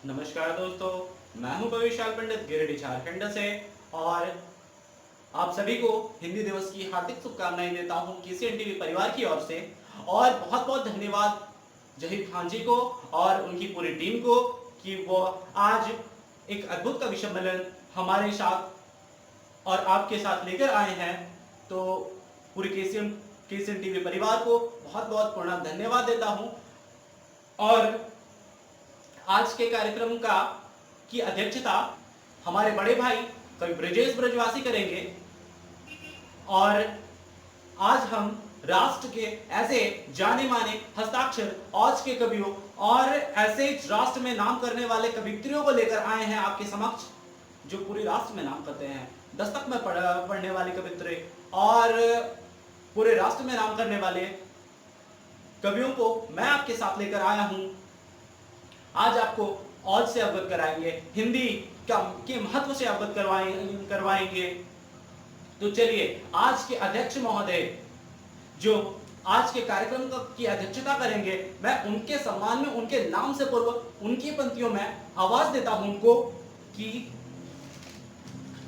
नमस्कार दोस्तों, मैं हूं विशाल पंडित गिरिडीह झारखंड से। और आप सभी को हिंदी दिवस की हार्दिक शुभकामनाएं देता हूं केसीएन टीवी परिवार की ओर से। और बहुत बहुत धन्यवाद जहीर खान जी को और उनकी पूरी टीम को कि वो आज एक अद्भुत कवि सम्मेलन हमारे साथ और आपके साथ लेकर आए हैं। तो पूरी केसीएन टीवी परिवार को बहुत बहुत पूर्ण धन्यवाद देता हूं। और आज के कार्यक्रम की अध्यक्षता हमारे बड़े भाई कवि ब्रजेश ब्रजवासी करेंगे। और आज हम राष्ट्र के ऐसे जाने माने हस्ताक्षर आज के कवियों और ऐसे राष्ट्र में नाम करने वाले कवित्रियों को लेकर आए हैं आपके समक्ष, जो पूरे राष्ट्र में नाम करते हैं। दस्तक में पढ़ने वाले कवित्रे और पूरे राष्ट्र में नाम करने वाले कवियों को मैं आपके साथ लेकर आया हूं। आज आपको औज से अवगत कराएंगे, हिंदी के महत्व से अवगत करवाएंगे। तो चलिए, आज के अध्यक्ष महोदय जो आज के कार्यक्रम की अध्यक्षता करेंगे, मैं उनके सम्मान में उनके नाम से पूर्व उनकी पंक्तियों में आवाज देता हूं उनको कि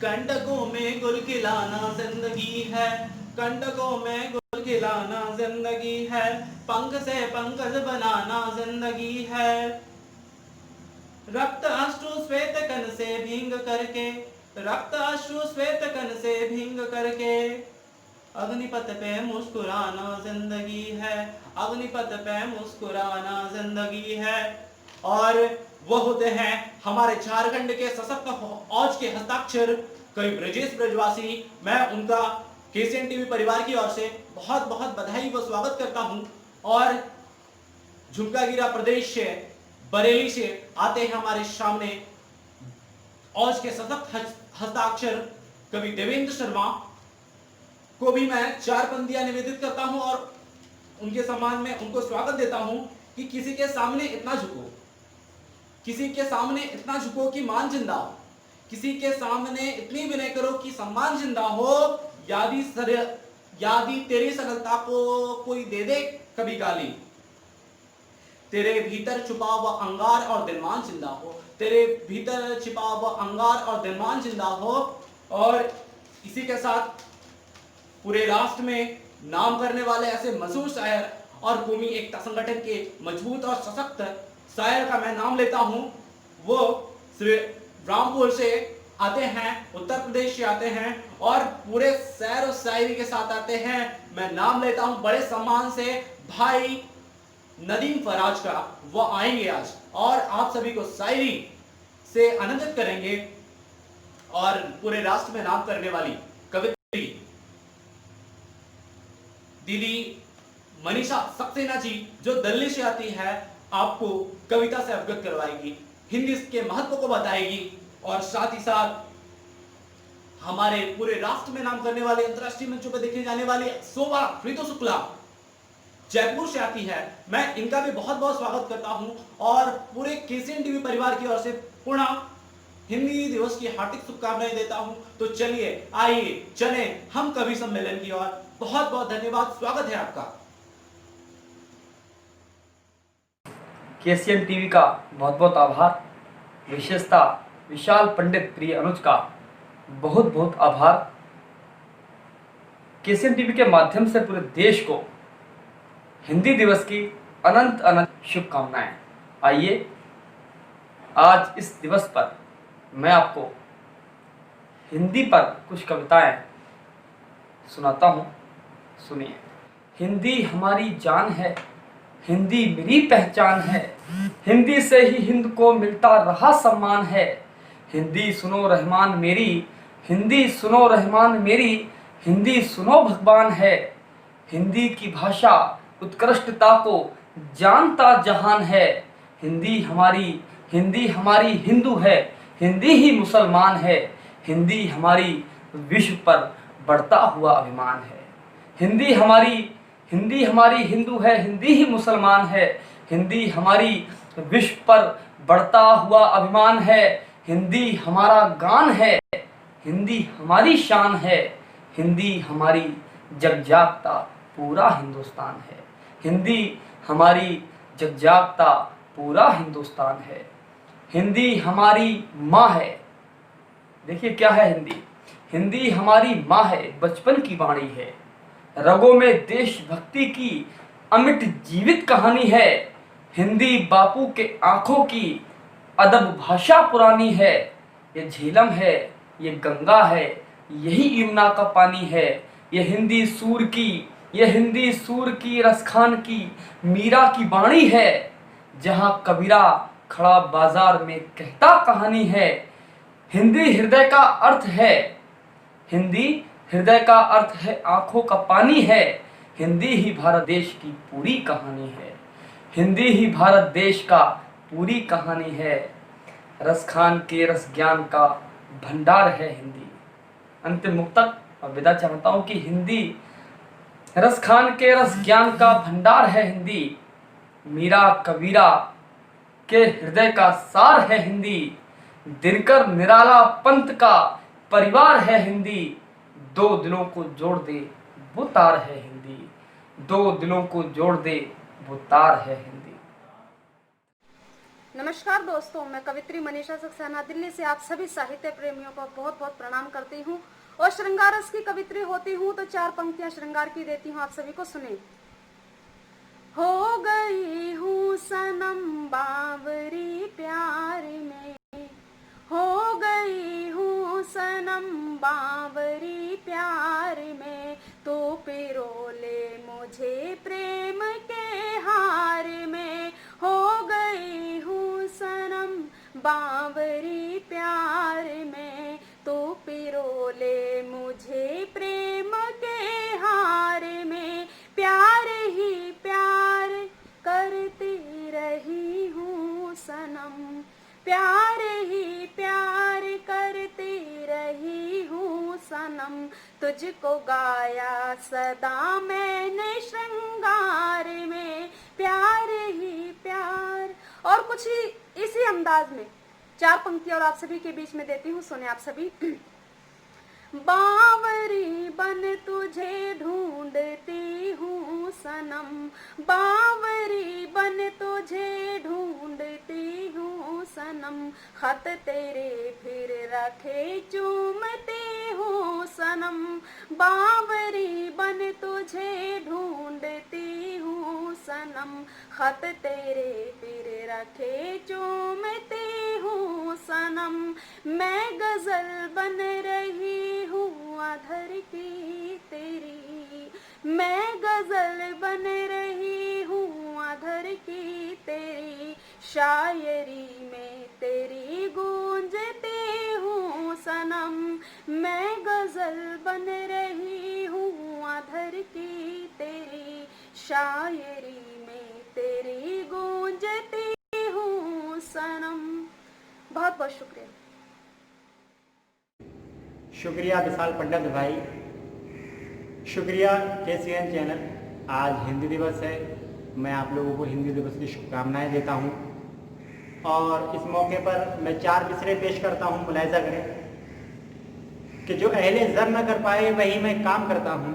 कंटकों में गुल खिलाना जिंदगी है, कंटकों में गुल खिलाना जिंदगी है, पंख से पंकज बनाना जिंदगी है। रक्त अश्रु श्वेत कन से भींग करके, रक्त अश्रु श्वेत कन से भींग करके, अग्निपथ पे मुस्कुराना जिंदगी है, अग्निपथ पे मुस्कुराना जिंदगी है। और वो होते हैं हमारे झारखंड के सशक्त औज के हस्ताक्षर कवि ब्रजेश ब्रजवासी। मैं उनका केसीएन टीवी परिवार की ओर से बहुत बहुत बधाई व स्वागत करता हूं। और झुमकागिरा प्रदेश से, बरेली से आते हैं हमारे सामने औज के सशक्त हस्ताक्षर कवि देवेंद्र शर्मा को भी मैं 4 पंक्तियां निवेदित करता हूं और उनके सम्मान में उनको स्वागत देता हूं कि किसी के सामने इतना झुको, किसी के सामने इतना झुको कि मान जिंदा हो, किसी के सामने इतनी विनय करो कि सम्मान जिंदा हो। यादी तेरी सरलता को कोई दे दे कभी गाली, तेरे भीतर छुपा हुआ अंगार और दिलमान जिंदा हो, तेरे भीतर छिपा हुआ अंगार और दिलमान जिंदा हो। और इसी के साथ पूरे राष्ट्र में नाम करने वाले ऐसे मशहूर शायर और कौमी एकता संगठन के मजबूत और सशक्त शायर का मैं नाम लेता हूं। वो श्री रामपुर से आते हैं, उत्तर प्रदेश से आते हैं और पूरे शायर और शायरी के साथ आते हैं। मैं नाम लेता हूं बड़े सम्मान से भाई नदीम फराज का। वो आएंगे आज और आप सभी को शायरी से आनंदित करेंगे। और पूरे राष्ट्र में नाम करने वाली कवित्री दीदी मनीषा सक्सेना जी, जो दिल्ली से आती है, आपको कविता से अवगत करवाएगी, हिंदी के महत्व को बताएगी। और साथ ही साथ हमारे पूरे राष्ट्र में नाम करने वाले, अंतरराष्ट्रीय मंचों पर देखे जाने वाली शोभा ऋतु शुक्ला जयपुर से आती है। मैं इनका भी बहुत बहुत स्वागत करता हूं और पूरे केसीएन टीवी परिवार की ओर से पुनः हिंदी दिवस की हार्दिक शुभकामनाएं देता हूं। तो चलिए, आइए चले हम कवि सम्मेलन की ओर। बहुत बहुत धन्यवाद, स्वागत है आपका। केसीएन टीवी का बहुत बहुत आभार, विशेषता विशाल पंडित प्रिय अनुज का बहुत बहुत आभार। केसीएन टीवी के माध्यम से पूरे देश को हिंदी दिवस की अनंत अनंत शुभकामनाएं। आइए, आज इस दिवस पर मैं आपको हिंदी पर कुछ कविताएं सुनाता हूं, सुनिए। हिंदी हमारी जान है, हिंदी मेरी पहचान है, हिंदी से ही हिंद को मिलता रहा सम्मान है। हिंदी सुनो रहमान मेरी, हिंदी सुनो रहमान मेरी, हिंदी सुनो भगवान है। हिंदी की भाषा उत्कृष्टता को जानता जहान है। हिंदी हमारी हिंदू है, हिंदी ही मुसलमान है। हिंदी हमारी विश्व पर बढ़ता हुआ अभिमान है। हिंदी हमारी हिंदू है, हिंदी ही मुसलमान है। हिंदी हमारी विश्व पर बढ़ता हुआ अभिमान है। हिंदी हमारा गान है, हिंदी हमारी शान है। हिंदी हमारी जग जागता पूरा हिंदुस्तान है। हिंदी हमारी जग जागता पूरा हिंदुस्तान है। हिंदी हमारी माँ है। देखिए क्या है हिंदी। हिंदी हमारी माँ है, बचपन की वाणी है, रगों में देशभक्ति की अमिट जीवित कहानी है। हिंदी बापू के आंखों की अदब भाषा पुरानी है। ये झेलम है, ये गंगा है, यही यमुना का पानी है। ये हिंदी सूर की रसखान की मीरा की वाणी है। जहाँ कबीरा खड़ा बाजार में कहता कहानी है। हिंदी हृदय का अर्थ है। हिंदी हृदय का अर्थ है, आंखों का पानी है। हिंदी ही भारत देश की पूरी कहानी है। हिंदी ही भारत देश का पूरी कहानी है। रस खान के रस ज्ञान का भंडार है हिंदी। अंतिम मुक्तक और विदा चाहता हूँ कि हिंदी रस खान के रस ज्ञान का भंडार है हिंदी। मीरा कबीरा के हृदय का सार है हिंदी। दिनकर निराला पंत का परिवार है हिंदी। दो दिलों को जोड़ दे वो तार है हिंदी। दो दिलों को जोड़ दे वो तार है हिंदी। नमस्कार दोस्तों, मैं कवित्री मनीषा सक्सेना दिल्ली से आप सभी साहित्य प्रेमियों को बहुत बहुत प्रणाम करती हूँ और श्रृंगार रस की कवित्री होती हूँ तो 4 पंक्तियां श्रृंगार की देती हूँ, आप सभी को सुने। हो गई हूँ सनम बावरी प्यार में, हो गई हूँ सनम बावरी प्यार में, तो पिरो ले मुझे प्रेम के हार में। हो गई हूँ सनम बावरी प्यार में, तो पिरो ले मुझे प्रेम के हार में। प्यार ही प्यार करती रही हूँ सनम, प्यार ही प्यार करती रही हूँ सनम। तुझको गाया सदा मैंने श्रृंगार में, प्यार ही प्यार। और कुछ ही इसी अंदाज में 4 पंक्तियां और आप सभी के बीच में देती हूँ, सुने आप सभी। बावरी बन तुझे ढूंढती हूँ सनम, बावरी बन तुझे ढूंढती हूँ सनम। खत तेरे फिर रखे चूमती हूँ सनम, बावरी बन तुझे ढूंढती हूँ सनम। खत तेरे फिर रखे चूमती हूँ सनम। मैं गजल बन रही हूँ अधर की तेरी, मैं गजल बन रही हूँ अधर की तेरी। शायरी में तेरी गूंजती हूँ सनम, मैं गजल बन रही हूँ अधर की तेरी। शायरी में तेरी गूंजती हूँ सनम। बहुत बहुत शुक्रिया। शुक्रिया विशाल पंडित भाई, शुक्रिया KCN चैनल। आज हिंदी दिवस है, मैं आप लोगों को हिंदी दिवस की शुभकामनाएं देता हूं और इस मौके पर मैं 4 मिसरे पेश करता हूं। मुलाहिजा करें कि जो अहले ज़र न कर पाए वही मैं काम करता हूं,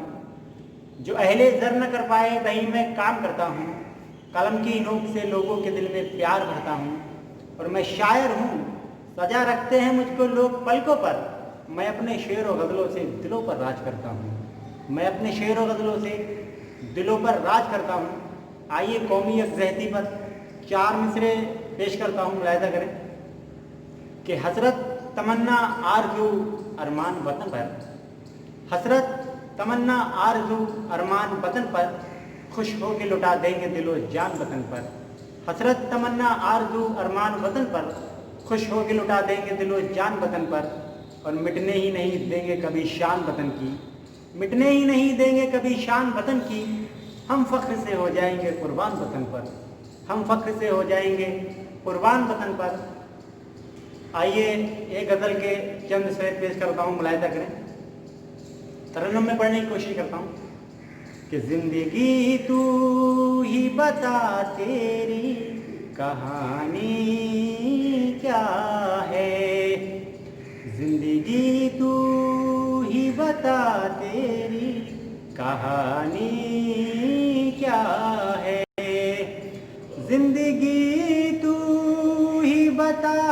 जो अहले ज़र न कर पाए वही मैं काम करता हूं। कलम की नोक से लोगों के दिल में प्यार भरता हूं और मैं शायर हूं, सजा रखते हैं मुझको लोग पलकों पर। मैं अपने शेर और गज़लों से दिलों पर राज करता हूँ, मैं अपने शेर और गज़लों से दिलों पर राज करता हूँ। आइए कौमी यकजहती पर 4 मिसरे पेश करता हूँ। मुलाहिजा करें कि हसरत तमन्ना आरज़ू अरमान वतन पर, हसरत तमन्ना आरज़ू अरमान वतन पर, खुश हो के लुटा देंगे दिलो जान वतन पर। हसरत तमन्ना आरज़ू अरमान वतन पर, खुश हो के लुटा देंगे दिलो जान वतन पर। और मिटने ही नहीं देंगे कभी शान वतन की, मिटने ही नहीं देंगे कभी शान वतन की। हम फ़ख्र से हो जाएंगे कुर्बान वतन पर, हम फ़ख्र से हो जाएंगे कुर्बान वतन पर। आइए एक गज़ल के चंद शेर पेश करता हूँ, मुलाहिजा करें। तरन्नुम में पढ़ने की कोशिश करता हूँ कि ज़िंदगी तू ही बता तेरी कहानी क्या है, जिंदगी तू ही बता तेरी कहानी क्या है। जिंदगी तू ही बता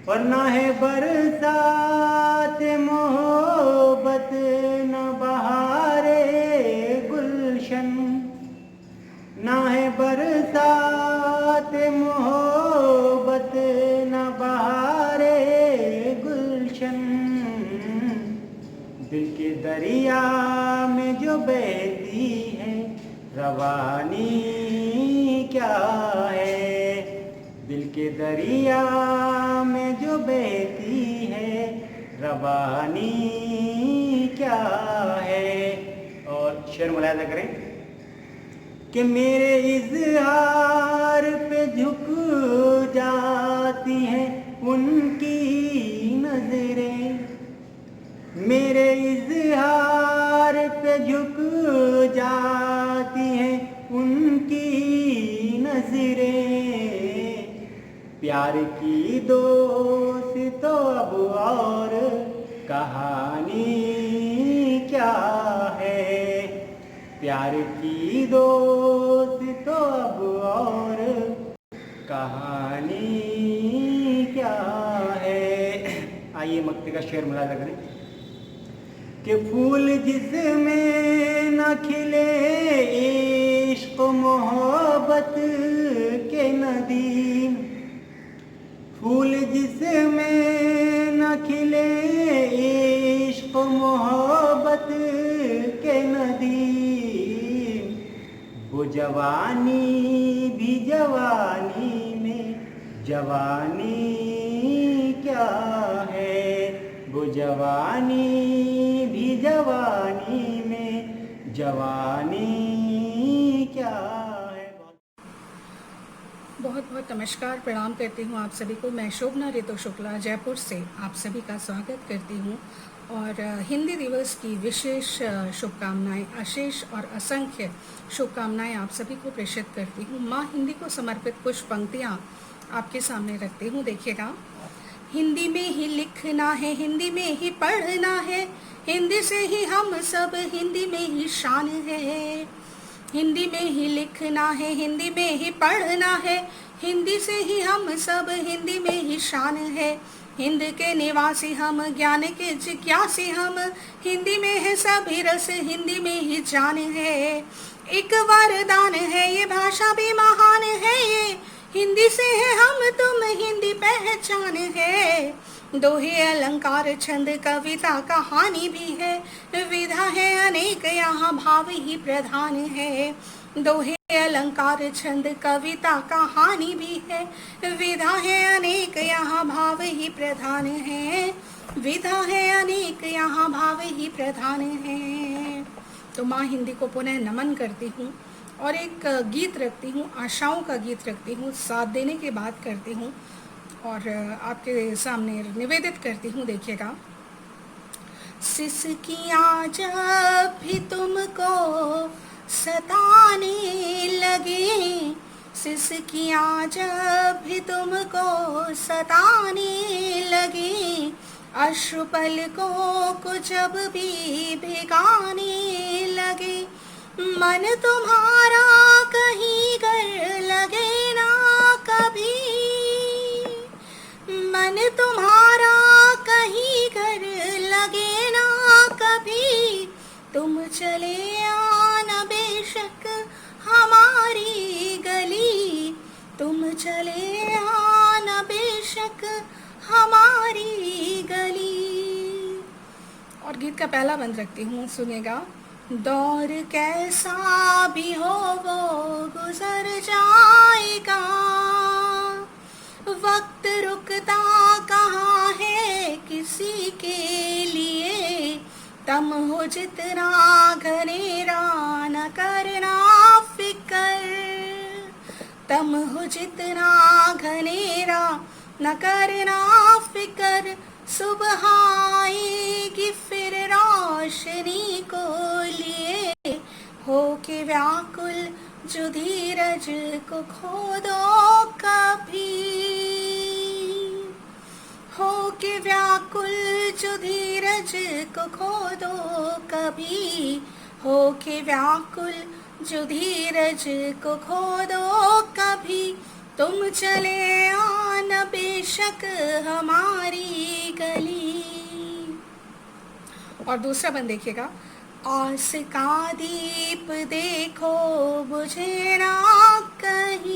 और ना है बरसात मोहब्बत न बहारे गुलशन, ना है बरसात मोहब्बत न बहारे गुलशन। दिल के दरिया में जो बहती है रवानी क्या है, दिल के दरिया में जो बहती है रवानी क्या है। और शेर मुलाहिजा करें कि मेरे इज़हार पे झुक जाती हैं उनकी नजरें, मेरे इज़हार पे झुक जाती हैं उनकी नजरें। प्यार की दोस्त तो अब और कहानी क्या है, प्यार की दोस्त तो अब और कहानी क्या है। आइए मक्ते का शेर मुलाहिजा करें कि फूल जिसमें न खिले इश्क मोहब्बत के नदीम, फूल जिसमें न खिले इश्क मोहब्बत के नदीम, वो जवानी भी जवानी में जवानी क्या है, वो जवानी भी जवानी में जवानी क्या है। बहुत बहुत नमस्कार, प्रणाम करती हूँ आप सभी को। मैं शोभना ऋतु शुक्ला जयपुर से आप सभी का स्वागत करती हूँ और हिंदी दिवस की विशेष शुभकामनाएं, अशेष और असंख्य शुभकामनाएं आप सभी को प्रेषित करती हूँ। माँ हिंदी को समर्पित कुछ पंक्तियाँ आपके सामने रखती हूँ। देखिएगा, हिंदी में ही लिखना है, हिंदी में ही पढ़ना है, हिंदी से ही हम सब, हिंदी में ही शान है। हिंदी में ही लिखना है, हिंदी में ही पढ़ना है, हिंदी से ही हम सब, हिंदी में ही शान है। हिंद के निवासी हम, ज्ञान के जिज्ञासी हम, हिंदी में है सभी रस, हिंदी में ही जान है। एक वरदान है ये भाषा भी महान है, ये हिंदी से है हम तुम, हिंदी पहचान है। दोहे अलंकार छंद कविता कहानी भी है, विधा है अनेक यहाँ भाव ही प्रधान है। दोहे अलंकार छंद कविता कहानी भी है, विधा है अनेक यहाँ भाव ही प्रधान है, विधा है अनेक यहाँ भाव ही प्रधान है। तो माँ हिंदी को पुनः नमन करती हूँ और एक गीत रखती हूँ, आशाओं का गीत रखती हूँ, साथ देने की बात करती हूँ और आपके सामने निवेदित करती हूँ। देखिएगा, सिसकियाँ जब भी तुमको सताने लगे, सिसकियाँ जब भी तुमको सताने लगे, अश्रु पलकों को जब भी भिगाने लगे, मन तुम्हारा कहीं कर लगे ना कभी, मन तुम्हारा कहीं कर लगे ना कभी, तुम चले आना बेशक हमारी गली, तुम चले आना बेशक हमारी गली। और गीत का पहला बंद रखती हूँ, सुनिएगा। दौर कैसा भी हो वो गुजर जाएगा, वक्त रुकता कहाँ है किसी के लिए, तम हो जितना घनेरा न करना फिकर, तम हो जितना घनेरा न करना फिकर, सुबह आएगी फिर रोशनी को लिए, हो के व्याकुल जो धीरज को खो दो कभी, हो के व्याकुल जो धीरज को खो दो कभी, हो के व्याकुल जो धीरज को खो दो कभी, तुम चले आना बेशक हमारी गली। और दूसरा बंद देखिएगा, आस का दीप देखो बुझे ना कहीं,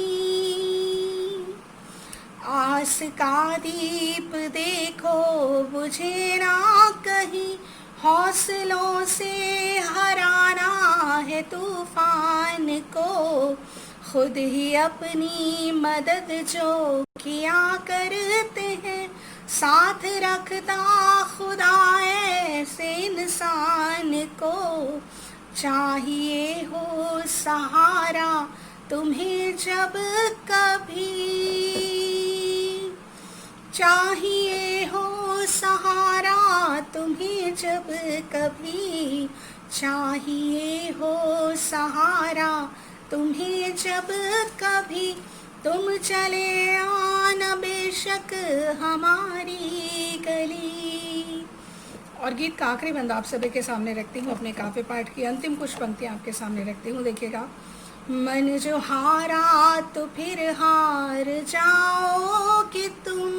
आस का दीप देखो बुझे ना कहीं, हौसलों से हराना है तूफान को, खुद ही अपनी मदद जो किया करते हैं, साथ रखता खुदा ऐसे इंसान को, चाहिए हो सहारा तुम्हें जब कभी, चाहिए हो सहारा तुम्हें जब कभी, चाहिए हो सहारा तुम्हें जब कभी, तुम चले आना बेशक हमारी गली। और गीत का आखिरी बंद आप सभी के सामने रखती हूँ, अपने काव्य पाठ की अंतिम कुछ पंक्तियाँ आपके सामने रखती हूँ। देखिएगा, मन जो हारा तो फिर हार जाओगे तुम,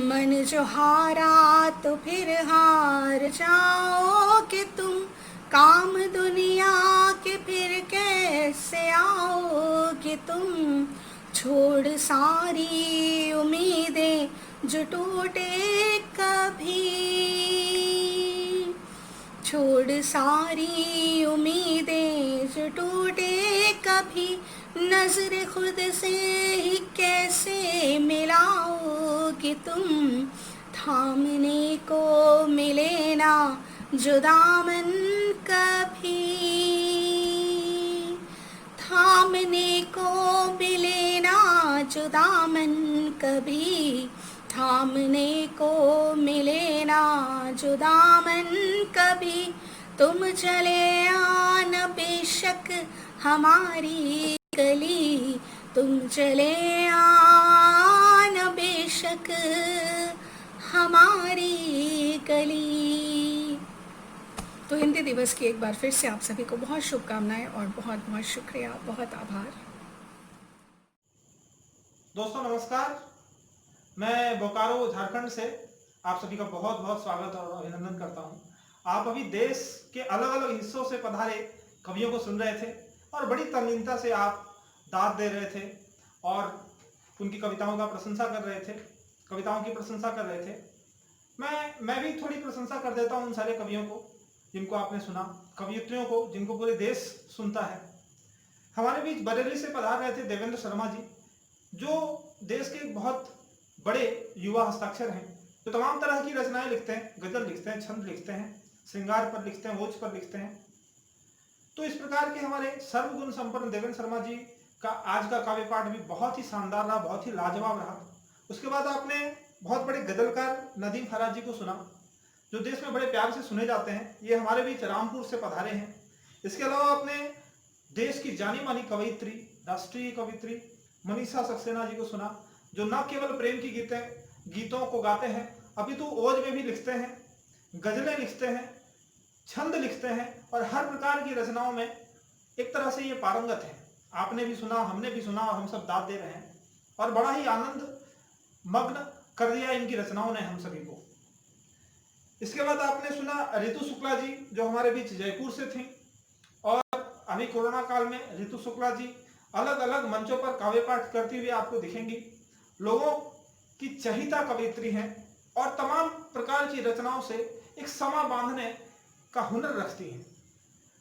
मन जो हारा तो फिर हार जाओगे तुम, काम दुनिया के फिर कैसे आओगे तुम, छोड़ सारी उम्मीदें जो टूटे कभी, छोड़ सारी उम्मीदें जो टूटे कभी, नजर खुद से ही कैसे मिलाओगे तुम, थामने को मिले ना जो दामन कभी, थामने को मिले ना जो दामन कभी, थामने को मिले ना जो दामन कभी, तुम चले आना बेशक हमारी गली, तुम चले आना बेशक हमारी गली। तो हिंदी दिवस की एक बार फिर से आप सभी को बहुत शुभकामनाएं और बहुत बहुत शुक्रिया, बहुत आभार। दोस्तों नमस्कार, मैं बोकारो झारखंड से आप सभी का बहुत बहुत स्वागत और अभिनंदन करता हूं। आप अभी देश के अलग अलग हिस्सों से पधारे कवियों को सुन रहे थे और बड़ी तल्लीनता से आप दाद दे रहे थे और उनकी कविताओं का प्रशंसा कर रहे थे, कविताओं की प्रशंसा कर रहे थे। मैं भी थोड़ी प्रशंसा कर देता हूं उन सारे कवियों को जिनको आपने सुना, कवियत्रियों को जिनको पूरे देश सुनता है। हमारे बीच बरेली से पधार रहे थे देवेंद्र शर्मा जी, जो देश के बहुत बड़े युवा हस्ताक्षर हैं, जो तमाम तरह की रचनाएं लिखते हैं, गजल लिखते हैं, छंद लिखते हैं, श्रृंगार पर लिखते हैं, ओज पर लिखते हैं। तो इस प्रकार के हमारे सर्वगुण संपन्न देवेंद्र शर्मा जी का आज का काव्य पाठ भी बहुत ही शानदार रहा, बहुत ही लाजवाब रहा। उसके बाद आपने बहुत बड़े गजलकार नदीम फराज जी को सुना, जो देश में बड़े प्यार से सुने जाते हैं। ये हमारे बीच रामपुर से पधारे हैं। इसके अलावा आपने देश की जानी मानी कवयित्री, राष्ट्रीय कवयित्री मनीषा सक्सेना जी को सुना, जो न केवल प्रेम की गीतों को गाते हैं, अपितु ओज में भी लिखते हैं, गजलें लिखते हैं, छंद लिखते हैं और हर प्रकार की रचनाओं में एक तरह से ये पारंगत है। आपने भी सुना, हमने भी सुना और हम सब दाद दे रहे हैं और बड़ा ही आनंद मग्न कर दिया इनकी रचनाओं ने हम सभी को। इसके बाद आपने सुना ऋतु शुक्ला जी, जो हमारे बीच जयपुर से थी और अभी कोरोना काल में ऋतु शुक्ला जी अलग अलग मंचों पर काव्य पाठ करती हुई आपको दिखेंगी। लोगों की चहिता कवयित्री हैं और तमाम प्रकार की रचनाओं से एक समा बांधने का हुनर रखती हैं।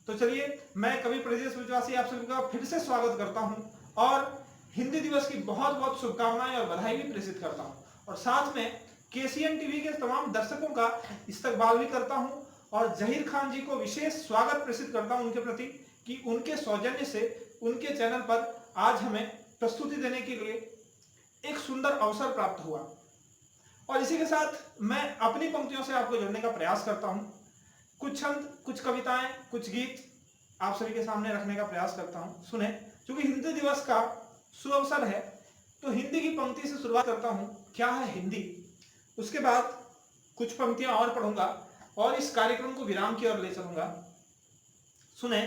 तो चलिए, मैं कवि ब्रजेश विश्वासी आप सभी का फिर से स्वागत करता हूं और हिंदी दिवस की बहुत बहुत शुभकामनाएं और बधाई भी प्रेषित करता हूं और साथ में KCN टीवी के तमाम दर्शकों का इस्तकबाल भी करता हूं और जहीर खान जी को विशेष स्वागत प्रेषित करता हूं उनके प्रति कि उनके सौजन्य से उनके चैनल पर आज हमें प्रस्तुति देने के लिए एक सुंदर अवसर प्राप्त हुआ। और इसी के साथ मैं अपनी पंक्तियों से आपको जोड़ने का प्रयास करता हूं। कुछ छंद, कुछ कविताएं, कुछ गीत आप सभी के सामने रखने का प्रयास करता हूं। सुने, क्योंकि हिंदी दिवस का सुअवसर है तो हिंदी की पंक्ति से शुरुआत करता हूं। क्या है हिंदी, उसके बाद कुछ पंक्तियां और पढ़ूंगा और इस कार्यक्रम को विराम की ओर ले चलूंगा। सुने,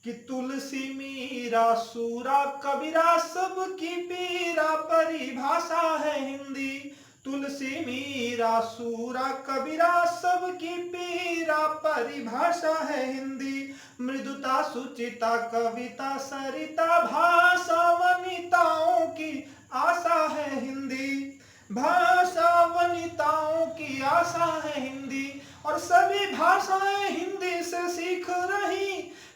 कि तुलसी मीरा सूरा कबीरा सबकी पीरा परिभाषा है हिंदी। तुलसी मीरा सूरा कबीरा सबकी पीरा परिभाषा है हिंदी। मृदुता सुचिता कविता सरिता भाषा वनिताओं की आशा है हिंदी। भाषा वनिताओं की आशा है हिंदी। और सभी भाषाएं हिंदी से सीख रही,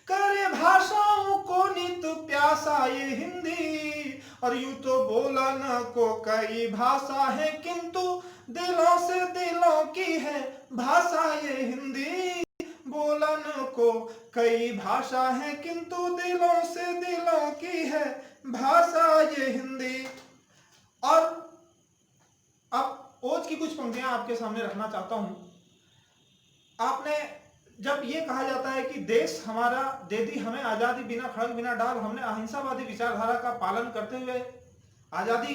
करे भाषाओं को नित प्यासा ये हिंदी। और यूं तो बोला न को कई भाषा है, किंतु दिलों से दिलों की है भाषा ये हिंदी। बोलन को कई भाषा है, किंतु दिलों से दिलों की है भाषा ये हिंदी। और अब ओज की कुछ पंक्तियां आपके सामने रखना चाहता हूं। आपने जब ये कहा जाता है कि देश हमारा दे दी हमें आजादी, बिना खड़ग बिना डाल हमने अहिंसावादी विचारधारा का पालन करते हुए आजादी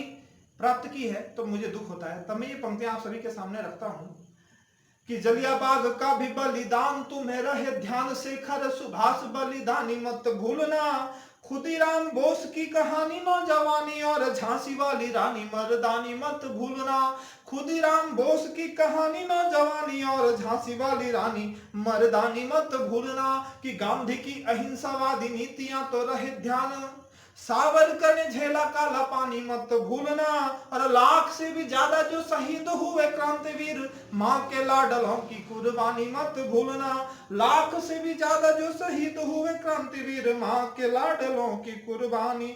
प्राप्त की है, तो मुझे दुख होता है। तब मैं ये पंक्तियां आप सभी के सामने रखता हूं कि जलियाबाग का भी बलिदान तुम्हें रहे ध्यान, शेखर सुभाष बलिदानी मत भूलना। खुदीराम बोस की कहानी नौजवानी और झांसी वाली रानी मर्दानी मत भूलना। खुदीराम बोस की कहानी नौजवानी और झांसी वाली रानी मर्दानी मत भूलना। कि गांधी की अहिंसावादी नीतियां तो रहे ध्यान, सावरकर ने झेला काला पानी मत भूलना। और लाख से भी ज्यादा जो शहीद हुए क्रांतिवीर, मां के लाडलों की कुर्बानी मत भूलना। लाख से भी ज्यादा जो शहीद हुए क्रांतिवीर, मां के लाडलों की कुर्बानी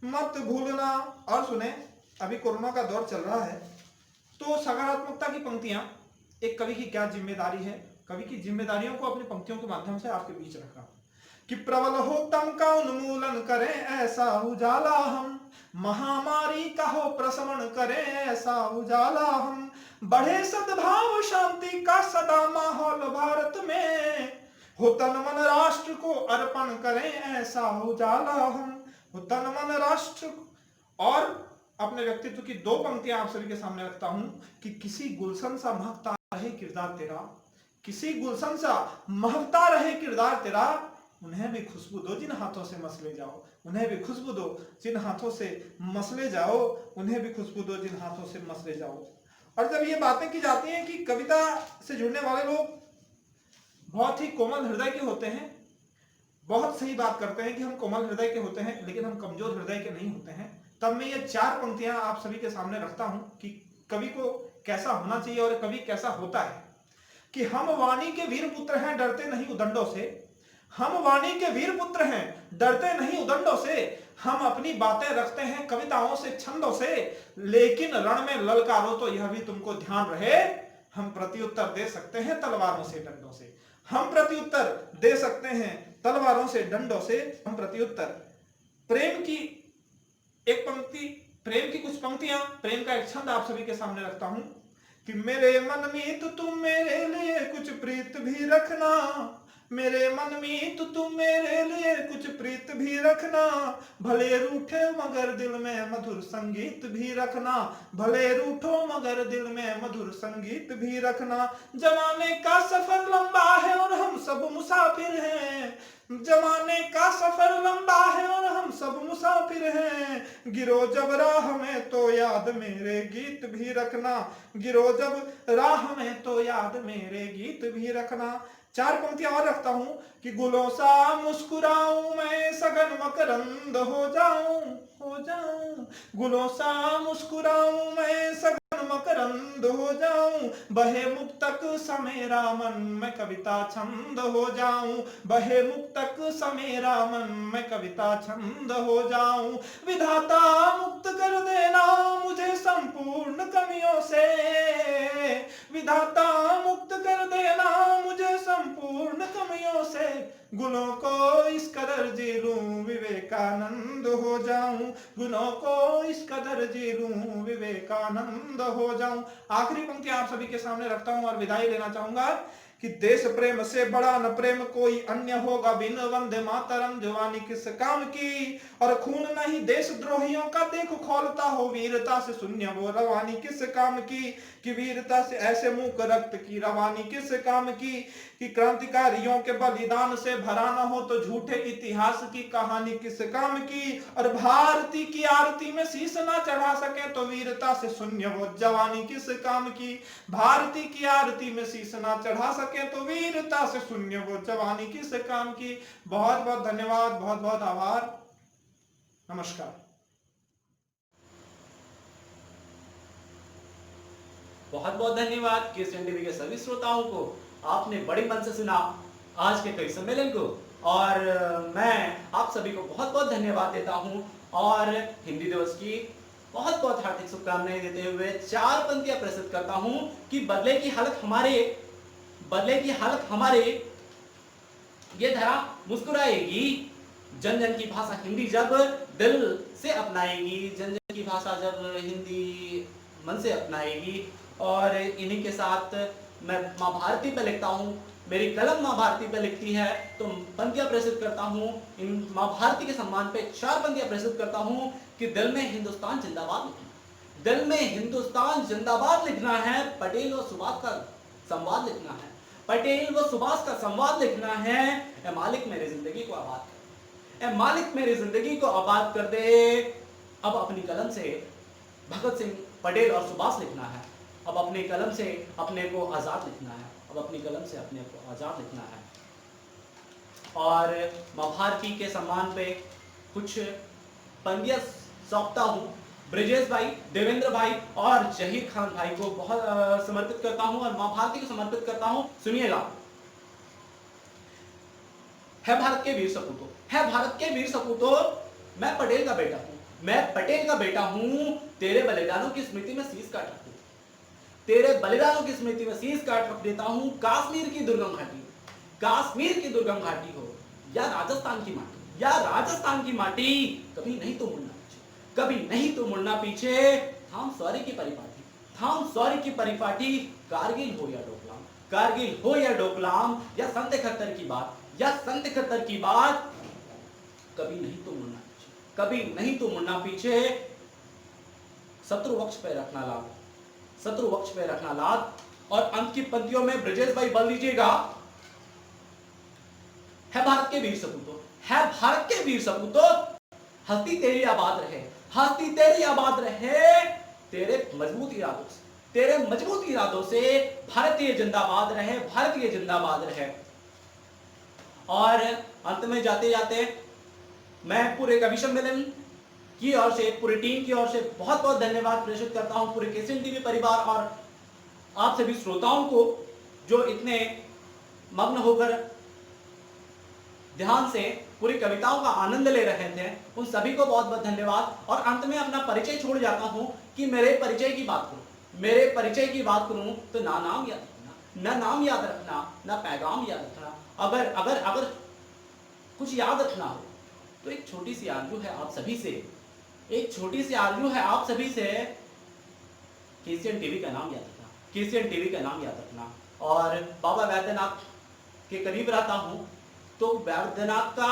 मत भूलना। और सुने, अभी कोरोना का दौर चल रहा है, तो सकारात्मकता की पंक्तियां, एक कवि की क्या जिम्मेदारी है, कवि की जिम्मेदारियों को अपनी पंक्तियों के माध्यम से आपके बीच रखा कि प्रबल हो तम का उन्मूलन करें ऐसा उजाला हम, महामारी का हो प्रशमन करें ऐसा उजाला हम। बढ़े सद्भाव शांति का सदा माहौल भारत में, हो तन मन राष्ट्र को अर्पण करें ऐसा उजाला हम, हो तन मन राष्ट्र। और अपने व्यक्तित्व की दो पंक्तियां आप सभी के सामने रखता हूं कि किसी गुलशन सा महकता रहे किरदार तेरा, किसी गुलशन सा महकता रहे किरदार तेरा। उन्हें भी खुशबू दो जिन हाथों से मसले जाओ, उन्हें भी खुशबू दो जिन हाथों से मसले जाओ, उन्हें भी खुशबू दो जिन हाथों से मसले जाओ। और जब ये बातें की जाती हैं कि कविता से जुड़ने वाले लोग बहुत ही कोमल हृदय के होते हैं, बहुत सही बात करते हैं कि हम कोमल हृदय के होते हैं, लेकिन हम कमजोर हृदय के नहीं होते हैं, तब मैं ये चार पंक्तियां आप सभी के सामने रखता हूं कि कवि को कैसा होना चाहिए और कवि कैसा होता है। कि हम वाणी के वीर पुत्र हैं, डरते नहीं उदंडों से। हम वाणी के वीर पुत्र हैं, डरते नहीं उदंडों से। हम अपनी बातें रखते हैं कविताओं से, छंदों से, लेकिन रण में ललकारो तो यह भी तुमको ध्यान रहे, हम प्रत्युत्तर दे सकते हैं तलवारों से, डंडों से। हम प्रत्युत्तर दे सकते हैं तलवारों से, डंडों से, हम प्रत्युत्तर। प्रेम की एक पंक्ति, प्रेम की कुछ पंक्तियां, प्रेम का एक छंद आप सभी के सामने रखता हूं कि मेरे मन में तो तुम मेरे लिए कुछ प्रीत भी रखना, मेरे मन में तो तुम मेरे लिए कुछ प्रीत भी रखना। भले रूठे मगर दिल में मधुर संगीत भी रखना, भले रूठो मगर दिल में मधुर संगीत भी रखना। जमाने का सफर लंबा है और हम सब मुसाफिर हैं, जमाने का सफर लंबा है और हम सब मुसाफिर हैं। गिरो जब राह में तो याद मेरे गीत भी रखना, गिरो जब राह में तो याद मेरे गीत भी रखना। चार पंक्तियां और रखता हूं कि गुलों सा मुस्कुराऊं मैं, सघन मकरंद हो जाऊं, हो जाऊं। गुलों सा मुस्कुराऊं मैं, सघन मकरंद हो जाऊं। बहे मुक्तक समेरा मन में कविता छंद हो जाऊं, बहे मुक्तक समेरा मन में कविता छंद हो जाऊं। विधाता मुक्त कर देना मुझे संपूर्ण कमियों से, विधाता मुक्त कर देना मुझे संपूर्ण कमियों से। गुणों को इस कदर जी लूं विवेकानंद हो जाऊं, गुणों को इस कदर जी लूं विवेकानंद हो जाऊं। आखिरी पंक्ति आप सभी के सामने रखता हूं और विदाई लेना चाहूंगा कि देश प्रेम से बड़ा न प्रेम कोई अन्य होगा बिन वंदे मातरम जवानी किस काम की। और खून नहीं देशद्रोहियों का देखो खौलता हो वीरता से शून्य वो रवानी किस काम की। कि वीरता से ऐसे मूक रक्त की रवानी किस काम की। कि क्रांतिकारियों के बलिदान से भरा न हो तो झूठे इतिहास की कहानी किस काम की। और भारती की आरती में शीश ना चढ़ा सके तो वीरता से शून्य वो जवानी किस काम की। भारती की आरती में शीश ना चढ़ा सके तो वीरता से शून्य वो जवानी किस काम की। बहुत बहुत धन्यवाद, बहुत बहुत आभार, नमस्कार। बहुत बहुत धन्यवाद केसीएन टीवी के सभी श्रोताओं को। आपने बड़ी मन से सुना आज के कवि सम्मेलन को, और मैं आप सभी को बहुत बहुत धन्यवाद देता हूं और हिंदी दिवस की बहुत बहुत हार्दिक शुभकामनाएं देते हुए 4 पंक्तियां प्रस्तुत करता हूं कि बदले की हालत हमारे ये धरा मुस्कुराएगी। जन जन की भाषा हिंदी जब दिल से अपनाएगी, जन जन की भाषा जब हिंदी मन से अपनाएगी। और इन्हीं के साथ मैं माँ भारती पे लिखता हूँ, मेरी कलम माँ भारती पे लिखती है, तो पंक्तियां प्रस्तुत करता हूँ इन माँ भारती के सम्मान पे 4 पंक्तियां प्रस्तुत करता हूँ कि दिल में हिंदुस्तान जिंदाबाद लिखना, दिल में हिंदुस्तान जिंदाबाद लिखना है। पटेल व सुभाष का संवाद लिखना है, पटेल व सुभाष का संवाद लिखना है। ए मालिक मेरी जिंदगी को आबाद कर, ए मालिक मेरी जिंदगी को आबाद कर दे। अब अपनी कलम से भगत सिंह, पटेल और सुभाष लिखना है। अब अपनी कलम से अपने को आजाद लिखना है, अब अपनी कलम से अपने को आजाद लिखना है। और माँ भारती के सम्मान पे कुछ पंक्तियां सौंपता हूँ ब्रिजेश भाई, देवेंद्र भाई और जहीर खान भाई को बहुत समर्पित करता हूँ और माँ भारती को समर्पित करता हूँ। सुनिएगा। है भारत के वीर सपूतों, है भारत के वीर सपूतों, मैं पटेल का बेटा हूँ, मैं पटेल का बेटा हूँ। तेरे बलिदानों की स्मृति में शीश काट रख दूं, तेरे बलिदानों की स्मृति में शीश काट रख देता हूँ। कश्मीर की दुर्गम घाटी, कश्मीर की दुर्गम घाटी हो या राजस्थान की माटी, या राजस्थान की माटी, कभी नहीं तो मुड़ना पीछे, कभी नहीं तो मुड़ना पीछे। थाम सॉरी की परिपाटी, थाम सॉरी की परिपाटी, कारगिल हो या डोकलाम, कारगिल हो या डोकलाम, या सन 71 की बात, या सन 71 की बात, कभी नहीं तो मुड़ना पीछे, कभी नहीं तो मुड़ना पीछे। शत्रु वक्ष पे रखना लाद, शत्रु वक्ष पे रखना लाद। और अंत की पंक्तियों में ब्रिजेश भाई बल लीजिएगा। है भारत के वीर सपूतों, है भारत के वीर सपूतों, हस्ती तेरी आबाद रहे, हस्ती तेरी आबाद रहे। तेरे मजबूत इरादों से, तेरे मजबूत इरादों से भारतीय जिंदाबाद रहे, भारतीय जिंदाबाद रहे। और अंत में जाते जाते मैं पूरे कवि सम्मेलन की ओर से, पूरी टीम की ओर से बहुत बहुत धन्यवाद प्रेषित करता हूं पूरे केसीएन टीवी परिवार और आप सभी श्रोताओं को जो इतने मग्न होकर ध्यान से पूरी कविताओं का आनंद ले रहे थे। उन सभी को बहुत बहुत धन्यवाद। और अंत में अपना परिचय छोड़ जाता हूं कि मेरे परिचय की बात करूं, मेरे परिचय की बात करूं तो ना नाम याद रखना, ना नाम याद रखना, ना पैगाम याद रखना। अगर अगर अगर कुछ याद रखना हो तो एक छोटी सी आरजू है आप सभी से, एक छोटी सी आरजू है आप सभी से, केसीएन टीवी का नाम याद रखना, केसीएन टीवी का नाम याद रखना। और बाबा वैद्यनाथ के करीब रहता हूं तो वैद्यनाथ का